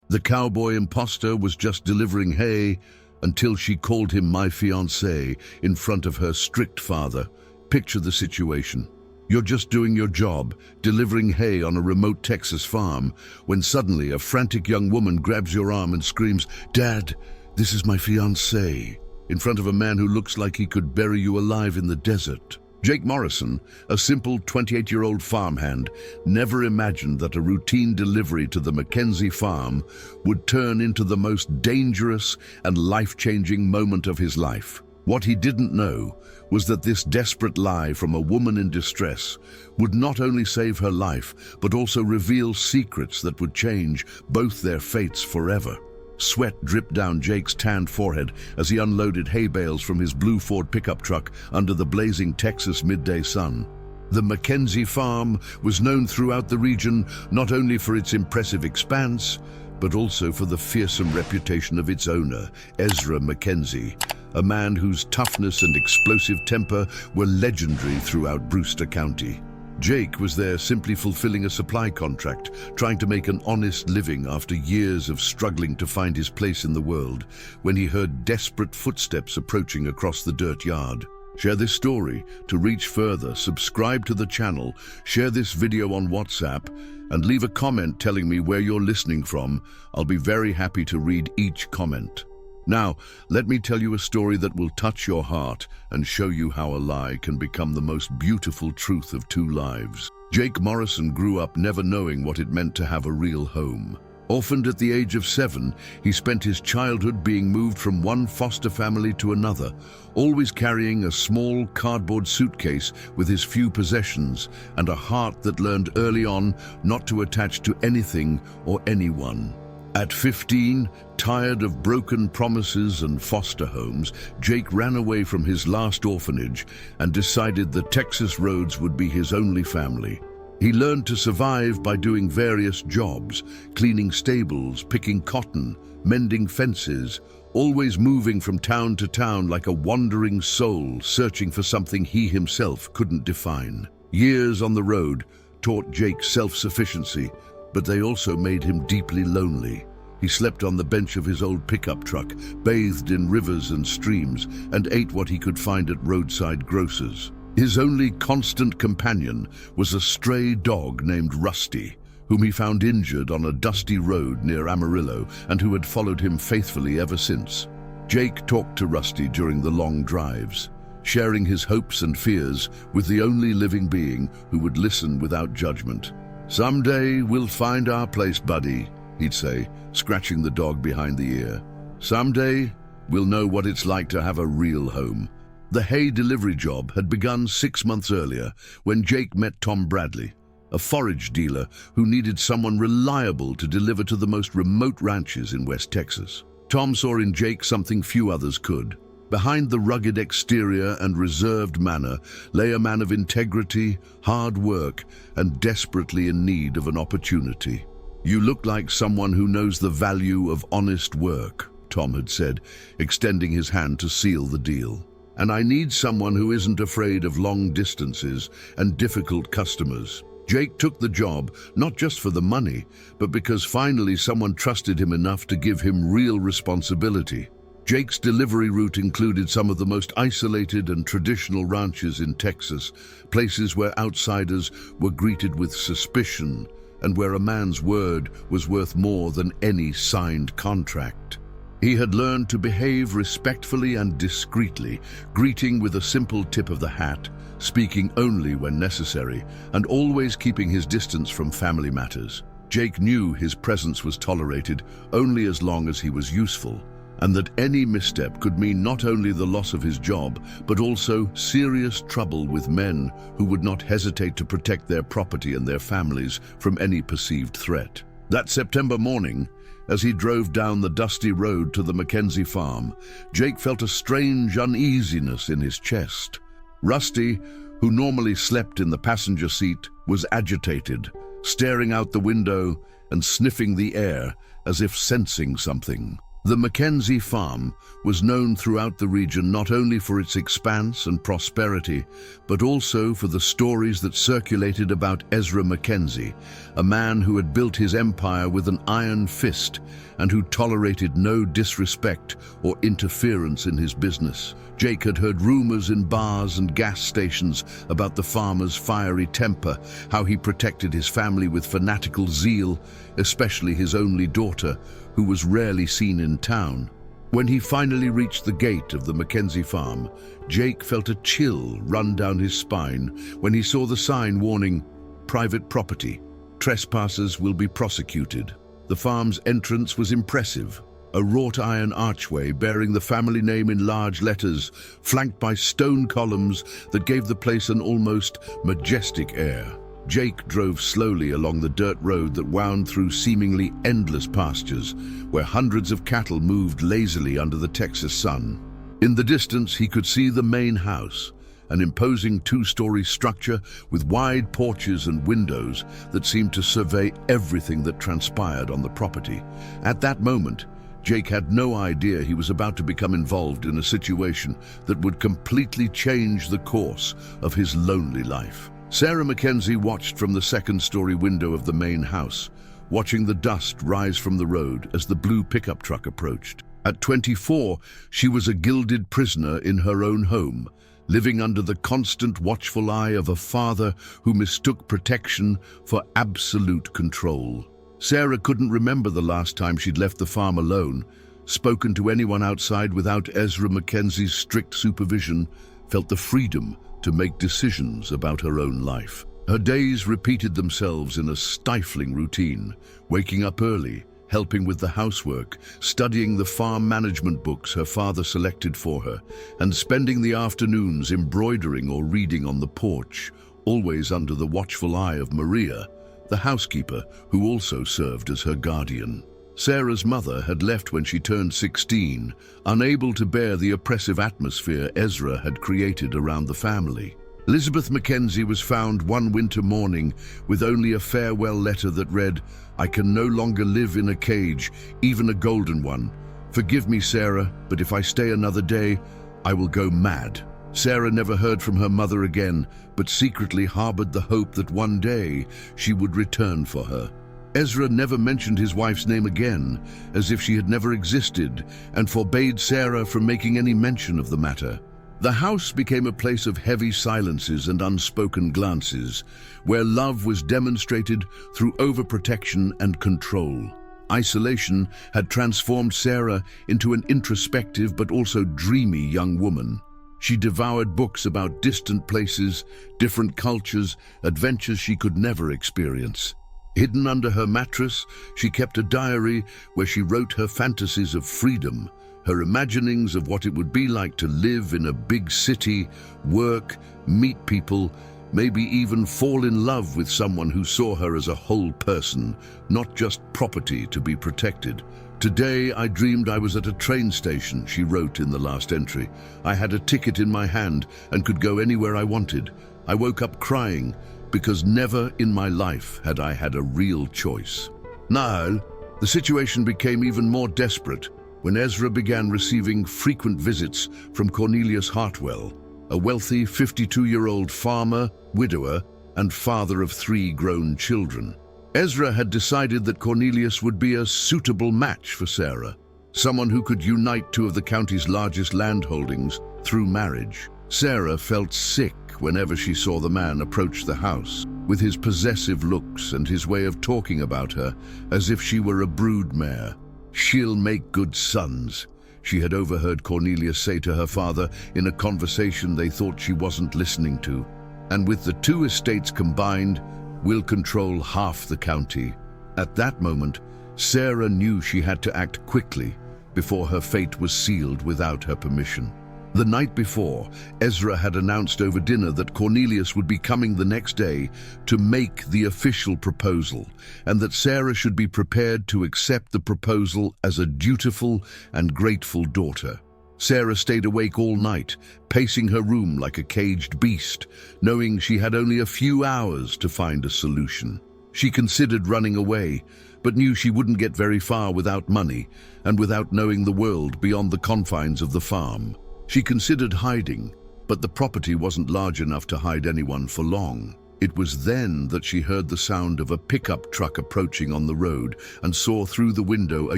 The cowboy imposter was just delivering hay until she called him my fiancé in front of her strict father. Picture the situation. You're just doing your job, delivering hay on a remote Texas farm, when suddenly a frantic young woman grabs your arm and screams, "Dad, this is my fiancé," in front of a man who looks like he could bury you alive in the desert. Jake Morrison, a simple 28-year-old farmhand, never imagined that a routine delivery to the Mackenzie farm would turn into the most dangerous and life-changing moment of his life. What he didn't know was that this desperate lie from a woman in distress would not only save her life, but also reveal secrets that would change both their fates forever. Sweat dripped down Jake's tanned forehead as he unloaded hay bales from his blue Ford pickup truck under the blazing Texas midday sun. The Mackenzie farm was known throughout the region not only for its impressive expanse, but also for the fearsome reputation of its owner, Ezra Mackenzie, a man whose toughness and explosive temper were legendary throughout Brewster County. Jake was there simply fulfilling a supply contract, trying to make an honest living after years of struggling to find his place in the world, when he heard desperate footsteps approaching across the dirt yard. Share this story. To reach further, subscribe to the channel, share this video on WhatsApp, and leave a comment telling me where you're listening from. I'll be very happy to read each comment. Now, let me tell you a story that will touch your heart and show you how a lie can become the most beautiful truth of two lives. Jake Morrison grew up never knowing what it meant to have a real home. Orphaned at the age of 7, he spent his childhood being moved from one foster family to another, always carrying a small cardboard suitcase with his few possessions and a heart that learned early on not to attach to anything or anyone. At 15, tired of broken promises and foster homes, Jake ran away from his last orphanage and decided the Texas roads would be his only family. He learned to survive by doing various jobs, cleaning stables, picking cotton, mending fences, always moving from town to town like a wandering soul searching for something he himself couldn't define. Years on the road taught Jake self-sufficiency, but they also made him deeply lonely. He slept on the bench of his old pickup truck, bathed in rivers and streams, and ate what he could find at roadside grocers. His only constant companion was a stray dog named Rusty, whom he found injured on a dusty road near Amarillo and who had followed him faithfully ever since. Jake talked to Rusty during the long drives, sharing his hopes and fears with the only living being who would listen without judgment. "Someday we'll find our place, buddy," he'd say, scratching the dog behind the ear. "Someday we'll know what it's like to have a real home." The hay delivery job had begun 6 months earlier when Jake met Tom Bradley, a forage dealer who needed someone reliable to deliver to the most remote ranches in West Texas. Tom saw in Jake something few others could. Behind the rugged exterior and reserved manner lay a man of integrity, hard work, and desperately in need of an opportunity. "You look like someone who knows the value of honest work," Tom had said, extending his hand to seal the deal. "And I need someone who isn't afraid of long distances and difficult customers." Jake took the job, not just for the money, but because finally someone trusted him enough to give him real responsibility. Jake's delivery route included some of the most isolated and traditional ranches in Texas, places where outsiders were greeted with suspicion and where a man's word was worth more than any signed contract. He had learned to behave respectfully and discreetly, greeting with a simple tip of the hat, speaking only when necessary, and always keeping his distance from family matters. Jake knew his presence was tolerated only as long as he was useful, and that any misstep could mean not only the loss of his job, but also serious trouble with men who would not hesitate to protect their property and their families from any perceived threat. That September morning, as he drove down the dusty road to the Mackenzie farm, Jake felt a strange uneasiness in his chest. Rusty, who normally slept in the passenger seat, was agitated, staring out the window and sniffing the air as if sensing something. The Mackenzie farm was known throughout the region not only for its expanse and prosperity, but also for the stories that circulated about Ezra Mackenzie, a man who had built his empire with an iron fist and who tolerated no disrespect or interference in his business. Jake had heard rumors in bars and gas stations about the farmer's fiery temper, how he protected his family with fanatical zeal, especially his only daughter, who was rarely seen in town. When he finally reached the gate of the Mackenzie farm, Jake felt a chill run down his spine when he saw the sign warning, "Private property. Trespassers will be prosecuted." The farm's entrance was impressive. A wrought iron archway bearing the family name in large letters, flanked by stone columns that gave the place an almost majestic air. Jake drove slowly along the dirt road that wound through seemingly endless pastures, where hundreds of cattle moved lazily under the Texas sun. In the distance, he could see the main house, an imposing two-story structure with wide porches and windows that seemed to survey everything that transpired on the property. At that moment, Jake had no idea he was about to become involved in a situation that would completely change the course of his lonely life. Sarah Mackenzie watched from the second-story window of the main house, watching the dust rise from the road as the blue pickup truck approached. At 24, she was a gilded prisoner in her own home, living under the constant watchful eye of a father who mistook protection for absolute control. Sarah couldn't remember the last time she'd left the farm alone, spoken to anyone outside without Ezra Mackenzie's strict supervision, felt the freedom to make decisions about her own life. Her days repeated themselves in a stifling routine, waking up early, helping with the housework, studying the farm management books her father selected for her, and spending the afternoons embroidering or reading on the porch, always under the watchful eye of Maria, the housekeeper who also served as her guardian. Sarah's mother had left when she turned 16, unable to bear the oppressive atmosphere Ezra had created around the family. Elizabeth Mackenzie was found one winter morning with only a farewell letter that read, "I can no longer live in a cage, even a golden one. Forgive me, Sarah, but if I stay another day, I will go mad." Sarah never heard from her mother again, but secretly harbored the hope that one day she would return for her. Ezra never mentioned his wife's name again, as if she had never existed, and forbade Sarah from making any mention of the matter. The house became a place of heavy silences and unspoken glances, where love was demonstrated through overprotection and control. Isolation had transformed Sarah into an introspective but also dreamy young woman. She devoured books about distant places, different cultures, adventures she could never experience. Hidden under her mattress, she kept a diary where she wrote her fantasies of freedom, her imaginings of what it would be like to live in a big city, work, meet people, maybe even fall in love with someone who saw her as a whole person, not just property to be protected. "Today I dreamed I was at a train station," she wrote in the last entry. "I had a ticket in my hand and could go anywhere I wanted. I woke up crying because never in my life had I had a real choice." Now, the situation became even more desperate when Ezra began receiving frequent visits from Cornelius Hartwell, a wealthy 52-year-old farmer, widower, and father of 3 grown children. Ezra had decided that Cornelius would be a suitable match for Sarah, someone who could unite 2 of the county's largest landholdings through marriage. Sarah felt sick whenever she saw the man approach the house, with his possessive looks and his way of talking about her as if she were a broodmare. "She'll make good sons," she had overheard Cornelius say to her father in a conversation they thought she wasn't listening to. "And with the 2 estates combined, we'll control half the county." At that moment, Sarah knew she had to act quickly before her fate was sealed without her permission. The night before, Ezra had announced over dinner that Cornelius would be coming the next day to make the official proposal, and that Sarah should be prepared to accept the proposal as a dutiful and grateful daughter. Sarah stayed awake all night, pacing her room like a caged beast, knowing she had only a few hours to find a solution. She considered running away, but knew she wouldn't get very far without money and without knowing the world beyond the confines of the farm. She considered hiding, but the property wasn't large enough to hide anyone for long. It was then that she heard the sound of a pickup truck approaching on the road and saw through the window a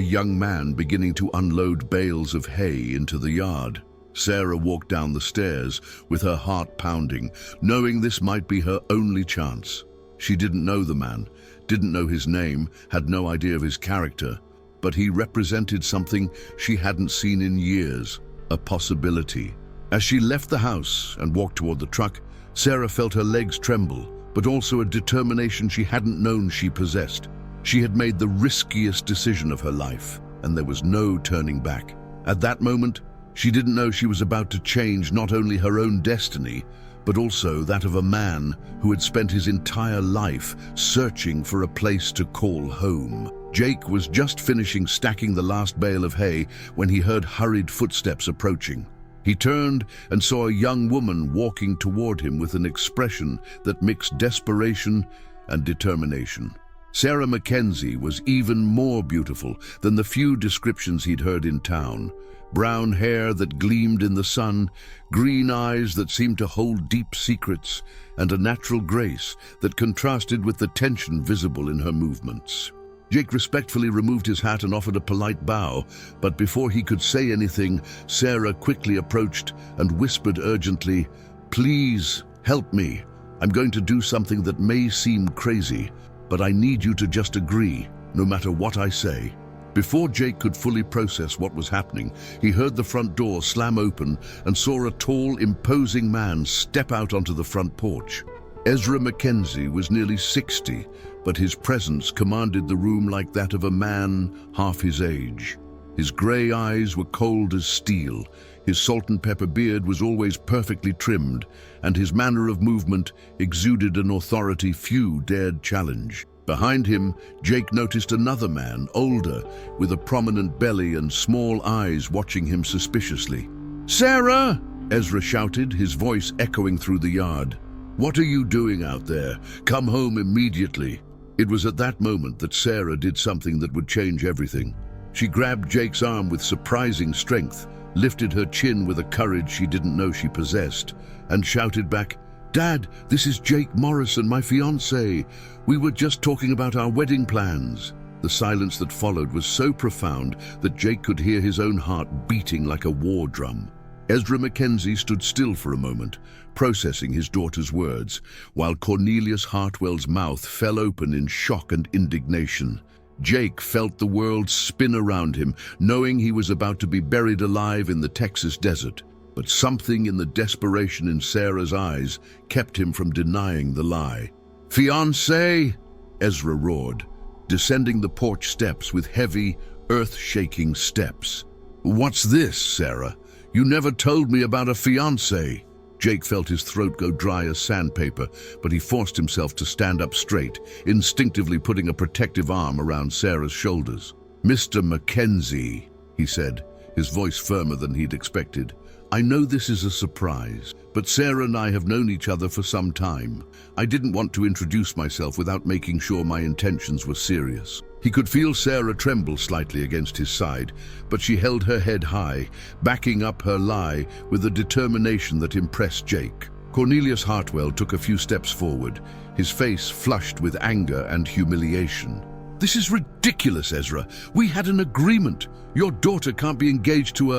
young man beginning to unload bales of hay into the yard. Sarah walked down the stairs with her heart pounding, knowing this might be her only chance. She didn't know the man, didn't know his name, had no idea of his character, but he represented something she hadn't seen in years, a possibility. As she left the house and walked toward the truck, Sarah felt her legs tremble, but also a determination she hadn't known she possessed. She had made the riskiest decision of her life, and there was no turning back. At that moment, she didn't know she was about to change not only her own destiny, but also that of a man who had spent his entire life searching for a place to call home. Jake was just finishing stacking the last bale of hay when he heard hurried footsteps approaching. He turned and saw a young woman walking toward him with an expression that mixed desperation and determination. Sarah Mackenzie was even more beautiful than the few descriptions he'd heard in town. Brown hair that gleamed in the sun, green eyes that seemed to hold deep secrets, and a natural grace that contrasted with the tension visible in her movements. Jake respectfully removed his hat and offered a polite bow, but before he could say anything, Sarah quickly approached and whispered urgently, "Please, help me. I'm going to do something that may seem crazy, but I need you to just agree, no matter what I say." Before Jake could fully process what was happening, he heard the front door slam open and saw a tall, imposing man step out onto the front porch. Ezra Mackenzie was nearly 60, but his presence commanded the room like that of a man half his age. His grey eyes were cold as steel, his salt and pepper beard was always perfectly trimmed, and his manner of movement exuded an authority few dared challenge. Behind him, Jake noticed another man, older, with a prominent belly and small eyes watching him suspiciously. "Sarah!" Ezra shouted, his voice echoing through the yard. "What are you doing out there? Come home immediately." It was at that moment that Sarah did something that would change everything. She grabbed Jake's arm with surprising strength, lifted her chin with a courage she didn't know she possessed, and shouted back, "Dad, this is Jake Morrison, my fiancé. We were just talking about our wedding plans." The silence that followed was so profound that Jake could hear his own heart beating like a war drum. Ezra Mackenzie stood still for a moment, processing his daughter's words, while Cornelius Hartwell's mouth fell open in shock and indignation. Jake felt the world spin around him, knowing he was about to be buried alive in the Texas desert. But something in the desperation in Sarah's eyes kept him from denying the lie. "Fiancé!" Ezra roared, descending the porch steps with heavy, earth-shaking steps. "What's this, Sarah? You never told me about a fiancé." Jake felt his throat go dry as sandpaper, but he forced himself to stand up straight, instinctively putting a protective arm around Sarah's shoulders. "Mr. Mackenzie," he said, his voice firmer than he'd expected. "I know this is a surprise, but Sarah and I have known each other for some time. I didn't want to introduce myself without making sure my intentions were serious." He could feel Sarah tremble slightly against his side, but she held her head high, backing up her lie with a determination that impressed Jake. Cornelius Hartwell took a few steps forward, his face flushed with anger and humiliation. "This is ridiculous, Ezra. We had an agreement. Your daughter can't be engaged to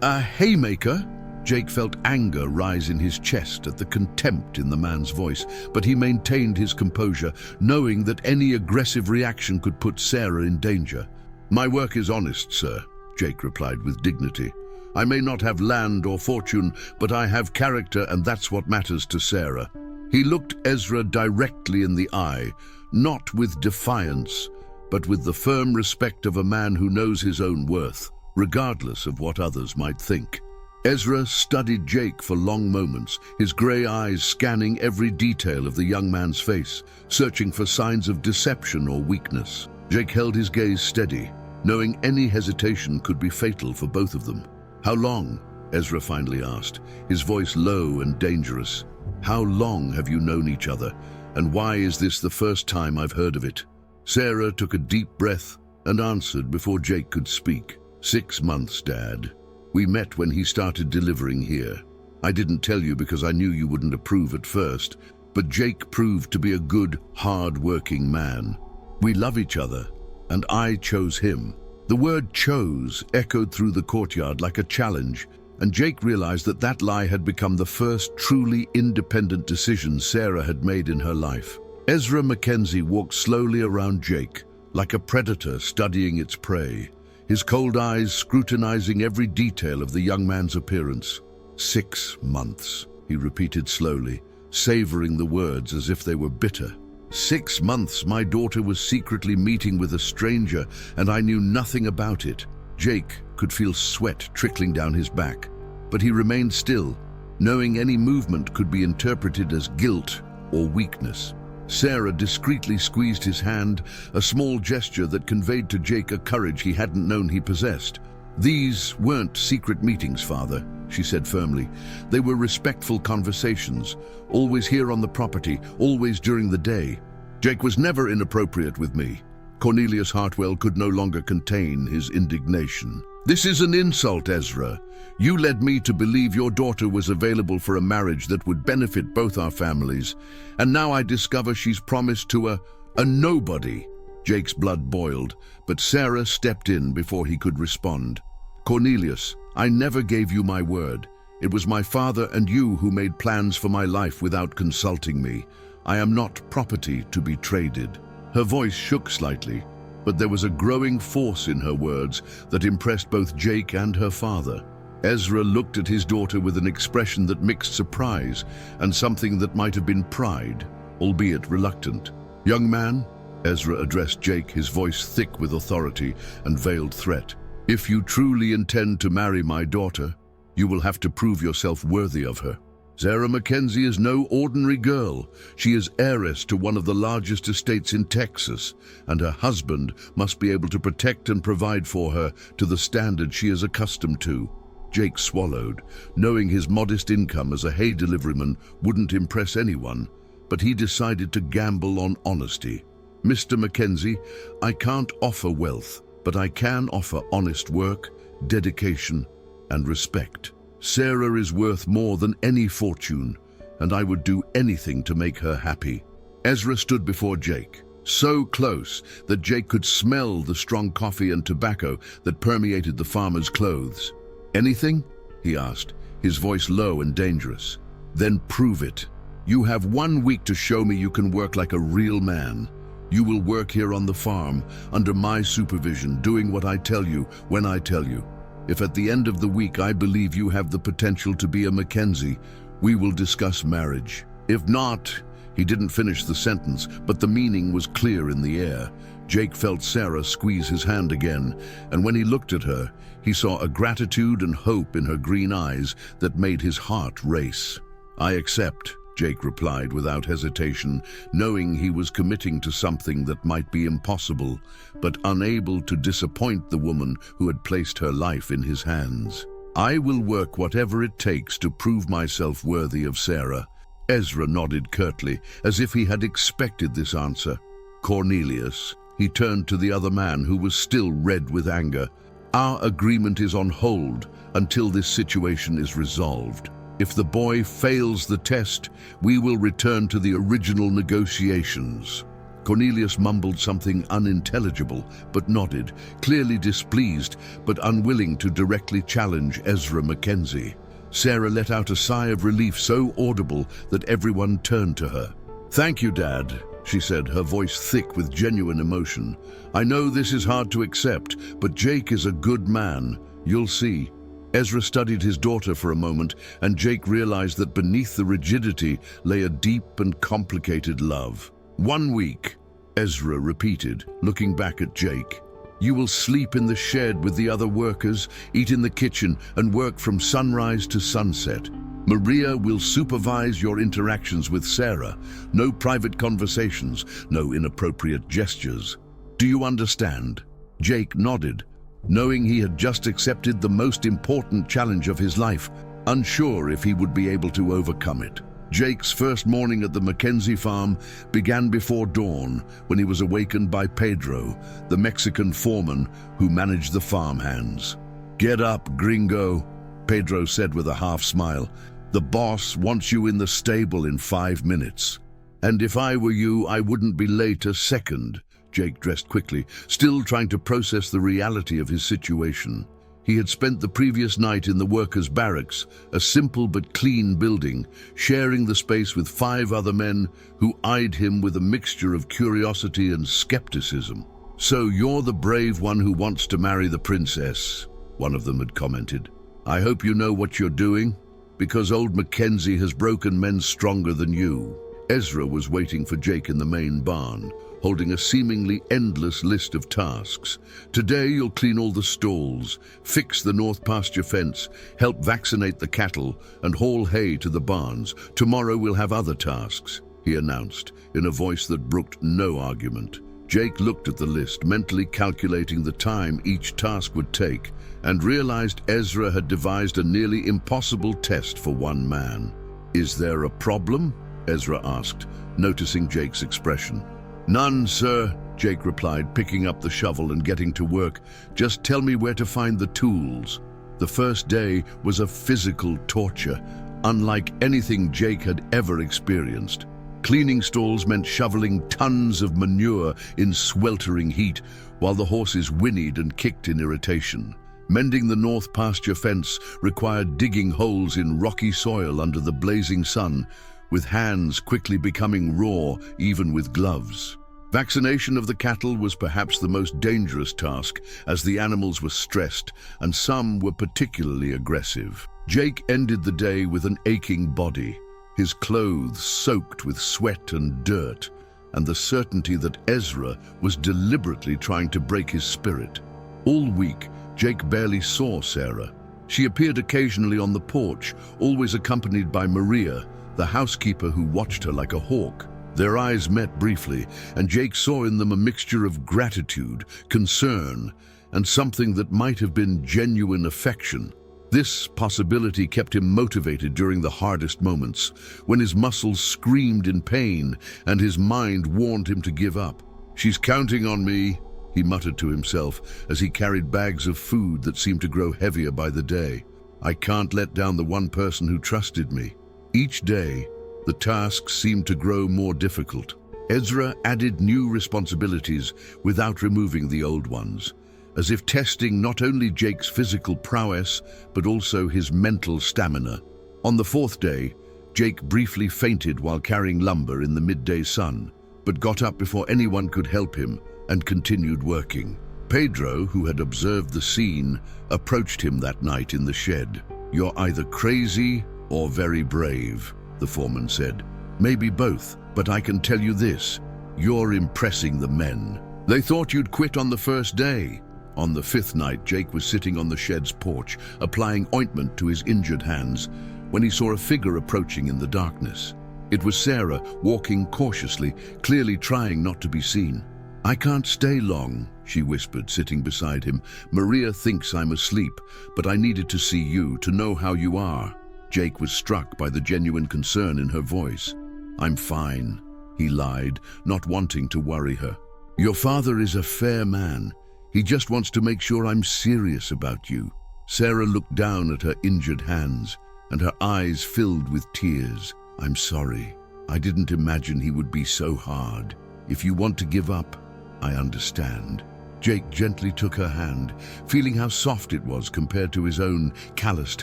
a haymaker." Jake felt anger rise in his chest at the contempt in the man's voice, but he maintained his composure, knowing that any aggressive reaction could put Sarah in danger. "My work is honest, sir," Jake replied with dignity. "I may not have land or fortune, but I have character, and that's what matters to Sarah." He looked Ezra directly in the eye, not with defiance, but with the firm respect of a man who knows his own worth, regardless of what others might think. Ezra studied Jake for long moments, his grey eyes scanning every detail of the young man's face, searching for signs of deception or weakness. Jake held his gaze steady, knowing any hesitation could be fatal for both of them. "How long?" Ezra finally asked, his voice low and dangerous. "How long have you known each other, and why is this the first time I've heard of it?" Sarah took a deep breath and answered before Jake could speak. 6 months, Dad. We met when he started delivering here. I didn't tell you because I knew you wouldn't approve at first, but Jake proved to be a good, hard-working man. We love each other, and I chose him. The word chose echoed through the courtyard like a challenge, and Jake realized that that lie had become the first truly independent decision Sarah had made in her life. Ezra Mackenzie walked slowly around Jake, like a predator studying its prey, his cold eyes scrutinizing every detail of the young man's appearance. 6 months, he repeated slowly, savoring the words as if they were bitter. 6 months my daughter was secretly meeting with a stranger, and I knew nothing about it. Jake could feel sweat trickling down his back, but he remained still, knowing any movement could be interpreted as guilt or weakness. Sarah discreetly squeezed his hand, a small gesture that conveyed to Jake a courage he hadn't known he possessed. "These weren't secret meetings, Father," she said firmly. "They were respectful conversations, always here on the property, always during the day. Jake was never inappropriate with me." Cornelius Hartwell could no longer contain his indignation. "This is an insult, Ezra. You led me to believe your daughter was available for a marriage that would benefit both our families, and now I discover she's promised to a nobody." Jake's blood boiled, but Sarah stepped in before he could respond. "Cornelius, I never gave you my word. It was my father and you who made plans for my life without consulting me. I am not property to be traded." Her voice shook slightly, but there was a growing force in her words that impressed both Jake and her father. Ezra looked at his daughter with an expression that mixed surprise and something that might have been pride, albeit reluctant. "Young man," Ezra addressed Jake, his voice thick with authority and veiled threat, "if you truly intend to marry my daughter, you will have to prove yourself worthy of her. Sarah Mackenzie is no ordinary girl. She is heiress to one of the largest estates in Texas, and her husband must be able to protect and provide for her to the standard she is accustomed to." Jake swallowed, knowing his modest income as a hay deliveryman wouldn't impress anyone, but he decided to gamble on honesty. "Mr. Mackenzie, I can't offer wealth, but I can offer honest work, dedication, and respect. Sarah is worth more than any fortune, and I would do anything to make her happy." Ezra stood before Jake, so close that Jake could smell the strong coffee and tobacco that permeated the farmer's clothes. "Anything?" he asked, his voice low and dangerous. "Then prove it. You have 1 week to show me you can work like a real man. You will work here on the farm, under my supervision, doing what I tell you, when I tell you. If at the end of the week I believe you have the potential to be a Mackenzie, we will discuss marriage. If not..." He didn't finish the sentence, but the meaning was clear in the air. Jake felt Sarah squeeze his hand again, and when he looked at her, he saw a gratitude and hope in her green eyes that made his heart race. "I accept," Jake replied without hesitation, knowing he was committing to something that might be impossible, but unable to disappoint the woman who had placed her life in his hands. "I will work whatever it takes to prove myself worthy of Sarah." Ezra nodded curtly, as if he had expected this answer. "Cornelius," he turned to the other man who was still red with anger, "our agreement is on hold until this situation is resolved. If the boy fails the test, we will return to the original negotiations." Cornelius mumbled something unintelligible, but nodded, clearly displeased, but unwilling to directly challenge Ezra Mackenzie. Sarah let out a sigh of relief so audible that everyone turned to her. "Thank you, Dad," she said, her voice thick with genuine emotion. "I know this is hard to accept, but Jake is a good man. You'll see." Ezra studied his daughter for a moment, and Jake realized that beneath the rigidity lay a deep and complicated love. 1 week, Ezra repeated, looking back at Jake. "You will sleep in the shed with the other workers, eat in the kitchen, and work from sunrise to sunset. Maria will supervise your interactions with Sarah. No private conversations, no inappropriate gestures. Do you understand?" Jake nodded, knowing he had just accepted the most important challenge of his life, unsure if he would be able to overcome it. Jake's first morning at the Mackenzie farm began before dawn when he was awakened by Pedro, the Mexican foreman who managed the farmhands. "Get up, gringo," Pedro said with a half smile. "The boss wants you in the stable in 5 minutes." "And if I were you, I wouldn't be late a second." Jake dressed quickly, still trying to process the reality of his situation. He had spent the previous night in the workers' barracks, a simple but clean building, sharing the space with 5 other men who eyed him with a mixture of curiosity and skepticism. "So you're the brave one who wants to marry the princess," one of them had commented. "I hope you know what you're doing, because old Mackenzie has broken men stronger than you." Ezra was waiting for Jake in the main barn, holding a seemingly endless list of tasks. "Today you'll clean all the stalls, fix the north pasture fence, help vaccinate the cattle, and haul hay to the barns. Tomorrow we'll have other tasks," he announced, in a voice that brooked no argument. Jake looked at the list, mentally calculating the time each task would take, and realized Ezra had devised a nearly impossible test for one man. "Is there a problem?" Ezra asked, noticing Jake's expression. "None, sir," Jake replied, picking up the shovel and getting to work. "Just tell me where to find the tools." The first day was a physical torture, unlike anything Jake had ever experienced. Cleaning stalls meant shoveling tons of manure in sweltering heat, while the horses whinnied and kicked in irritation. Mending the north pasture fence required digging holes in rocky soil under the blazing sun, with hands quickly becoming raw even with gloves. Vaccination of the cattle was perhaps the most dangerous task, as the animals were stressed and some were particularly aggressive. Jake ended the day with an aching body, his clothes soaked with sweat and dirt, and the certainty that Ezra was deliberately trying to break his spirit. All week, Jake barely saw Sarah. She appeared occasionally on the porch, always accompanied by Maria, the housekeeper who watched her like a hawk. Their eyes met briefly, and Jake saw in them a mixture of gratitude, concern, and something that might have been genuine affection. This possibility kept him motivated during the hardest moments, when his muscles screamed in pain and his mind warned him to give up. "She's counting on me," he muttered to himself as he carried bags of food that seemed to grow heavier by the day. "I can't let down the one person who trusted me." Each day, the tasks seemed to grow more difficult. Ezra added new responsibilities without removing the old ones, as if testing not only Jake's physical prowess, but also his mental stamina. On the 4th day, Jake briefly fainted while carrying lumber in the midday sun, but got up before anyone could help him and continued working. Pedro, who had observed the scene, approached him that night in the shed. "You're either crazy or very brave," the foreman said. "Maybe both, but I can tell you this, you're impressing the men. They thought you'd quit on the first day." On the 5th night, Jake was sitting on the shed's porch, applying ointment to his injured hands, when he saw a figure approaching in the darkness. It was Sarah, walking cautiously, clearly trying not to be seen. "I can't stay long," she whispered, sitting beside him. "Maria thinks I'm asleep, but I needed to see you, to know how you are." Jake was struck by the genuine concern in her voice. "I'm fine," he lied, not wanting to worry her. "Your father is a fair man. He just wants to make sure I'm serious about you." Sarah looked down at her injured hands, and her eyes filled with tears. "I'm sorry. I didn't imagine he would be so hard. If you want to give up, I understand." Jake gently took her hand, feeling how soft it was compared to his own calloused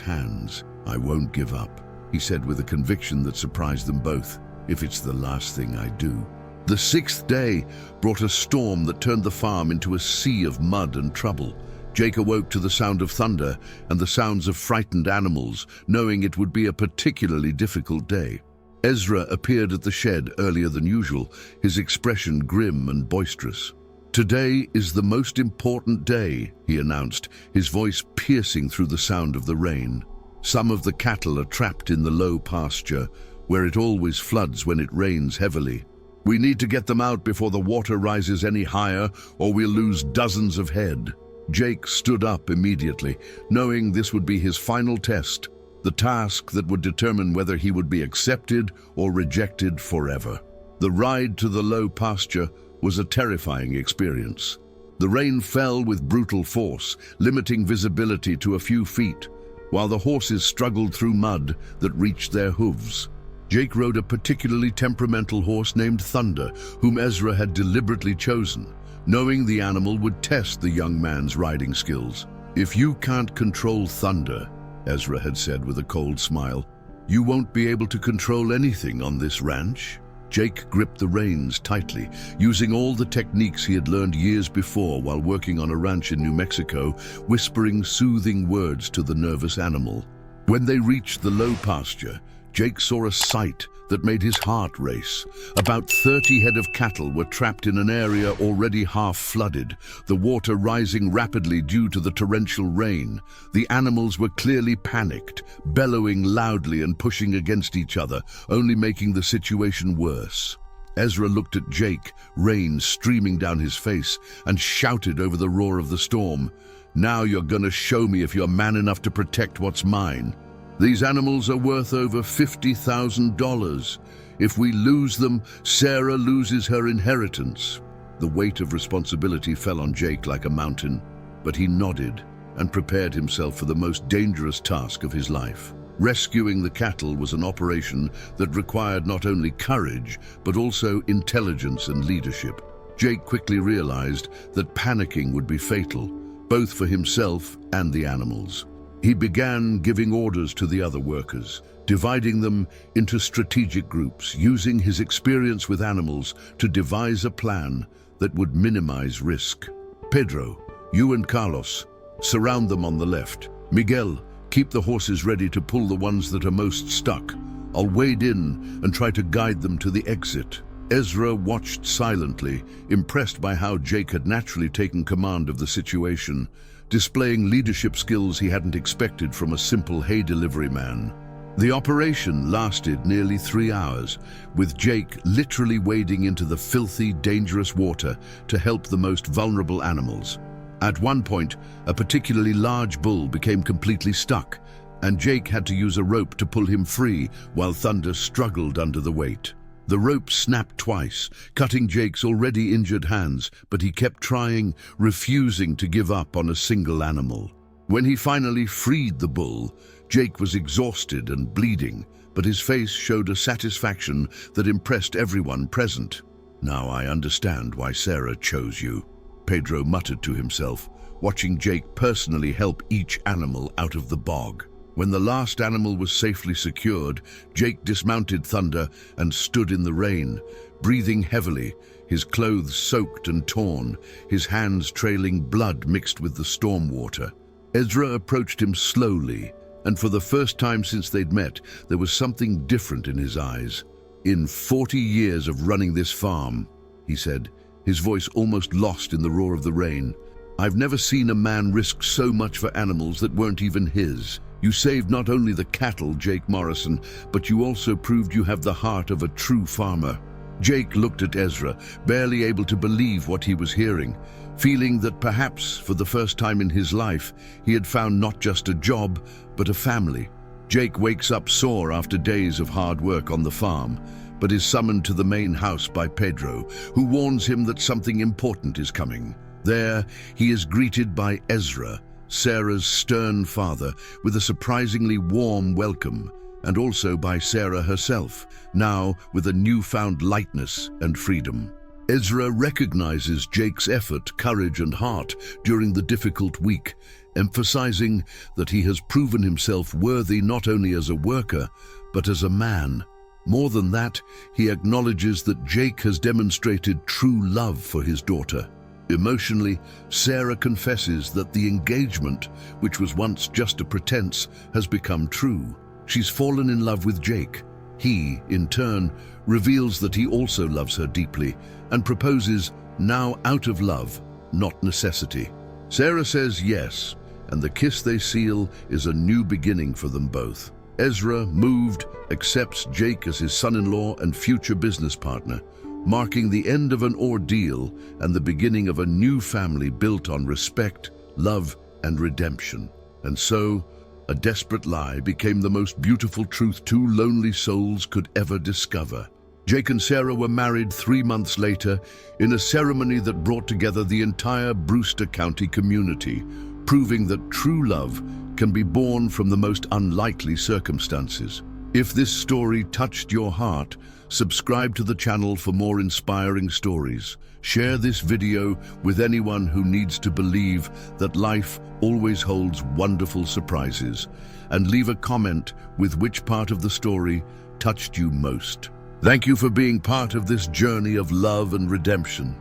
hands. "I won't give up," he said with a conviction that surprised them both, "if it's the last thing I do." The 6th day brought a storm that turned the farm into a sea of mud and trouble. Jake awoke to the sound of thunder and the sounds of frightened animals, knowing it would be a particularly difficult day. Ezra appeared at the shed earlier than usual, his expression grim and boisterous. "Today is the most important day," he announced, his voice piercing through the sound of the rain. "Some of the cattle are trapped in the low pasture, where it always floods when it rains heavily. We need to get them out before the water rises any higher, or we'll lose dozens of head." Jake stood up immediately, knowing this would be his final test. the task that would determine whether he would be accepted or rejected forever. The ride to the low pasture was a terrifying experience. The rain fell with brutal force, limiting visibility to a few feet, while the horses struggled through mud that reached their hooves. Jake rode a particularly temperamental horse named Thunder, whom Ezra had deliberately chosen, knowing the animal would test the young man's riding skills. "If you can't control Thunder," Ezra had said with a cold smile, "you won't be able to control anything on this ranch." Jake gripped the reins tightly, using all the techniques he had learned years before while working on a ranch in New Mexico, whispering soothing words to the nervous animal. When they reached the low pasture, Jake saw a sight that made his heart race. About 30 head of cattle were trapped in an area already half flooded, the water rising rapidly due to the torrential rain. The animals were clearly panicked, bellowing loudly and pushing against each other, only making the situation worse. Ezra looked at Jake, rain streaming down his face, and shouted over the roar of the storm, "Now you're gonna show me if you're man enough to protect what's mine. These animals are worth over $50,000. If we lose them, Sarah loses her inheritance." The weight of responsibility fell on Jake like a mountain, but he nodded and prepared himself for the most dangerous task of his life. Rescuing the cattle was an operation that required not only courage, but also intelligence and leadership. Jake quickly realized that panicking would be fatal, both for himself and the animals. He began giving orders to the other workers, dividing them into strategic groups, using his experience with animals to devise a plan that would minimize risk. "Pedro, you and Carlos, surround them on the left. Miguel, keep the horses ready to pull the ones that are most stuck. I'll wade in and try to guide them to the exit." Ezra watched silently, impressed by how Jake had naturally taken command of the situation, displaying leadership skills he hadn't expected from a simple hay delivery man. The operation lasted nearly 3 hours, with Jake literally wading into the filthy, dangerous water to help the most vulnerable animals. At one point, a particularly large bull became completely stuck, and Jake had to use a rope to pull him free while Thunder struggled under the weight. The rope snapped twice, cutting Jake's already injured hands, but he kept trying, refusing to give up on a single animal. When he finally freed the bull, Jake was exhausted and bleeding, but his face showed a satisfaction that impressed everyone present. "Now I understand why Sarah chose you," Pedro muttered to himself, watching Jake personally help each animal out of the bog. When the last animal was safely secured, Jake dismounted Thunder and stood in the rain, breathing heavily, his clothes soaked and torn, his hands trailing blood mixed with the storm water. Ezra approached him slowly, and for the first time since they'd met, there was something different in his eyes. "In 40 years of running this farm," he said, his voice almost lost in the roar of the rain, "I've never seen a man risk so much for animals that weren't even his. You saved not only the cattle, Jake Morrison, but you also proved you have the heart of a true farmer." Jake looked at Ezra, barely able to believe what he was hearing, feeling that perhaps, for the first time in his life, he had found not just a job, but a family. Jake wakes up sore after days of hard work on the farm, but is summoned to the main house by Pedro, who warns him that something important is coming. There, he is greeted by Ezra, Sarah's stern father, with a surprisingly warm welcome, and also by Sarah herself, now with a newfound lightness and freedom. Ezra recognizes Jake's effort, courage, and heart during the difficult week, emphasizing that he has proven himself worthy not only as a worker, but as a man. More than that, he acknowledges that Jake has demonstrated true love for his daughter. Emotionally, Sarah confesses that the engagement, which was once just a pretense, has become true. She's fallen in love with Jake. He, in turn, reveals that he also loves her deeply and proposes now out of love, not necessity. Sarah says yes, and the kiss they seal is a new beginning for them both. Ezra, moved, accepts Jake as his son-in-law and future business partner, marking the end of an ordeal and the beginning of a new family built on respect, love, and redemption. And so, A desperate lie became the most beautiful truth two lonely souls could ever discover. Jake and Sarah were married 3 months later in a ceremony that brought together the entire Brewster County community, proving that true love can be born from the most unlikely circumstances. If this story touched your heart, subscribe to the channel for more inspiring stories. Share this video with anyone who needs to believe that life always holds wonderful surprises, and leave a comment with which part of the story touched you most. Thank you for being part of this journey of love and redemption.